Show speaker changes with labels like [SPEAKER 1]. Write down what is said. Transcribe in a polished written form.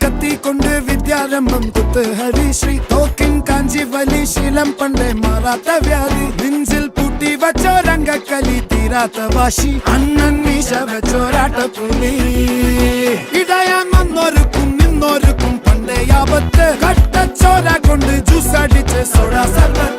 [SPEAKER 1] കത്തിക്കൊണ്ട് വിദ്യാരംഭം കുത്ത് ഹരിശ്രീ തോക്കിൻ കാഞ്ചി വലി ശീലം പണ്ടേ മാറാത്ത വ്യാധി നെഞ്ചിൽ പൂട്ടി വച്ചോരംഗക്കലി തീരാത്ത വാശി അണ്ണൻ മീശ വെച്ചോരാട്ടപ്പുലി ഇടയാൻ വന്നോർക്കും നിന്നോർക്കും പണ്ടേ ആപത്ത് കട്ടച്ചോര കൊണ്ട് ജ്യൂസ് അടിച്ച് സോഡ സർബത്ത്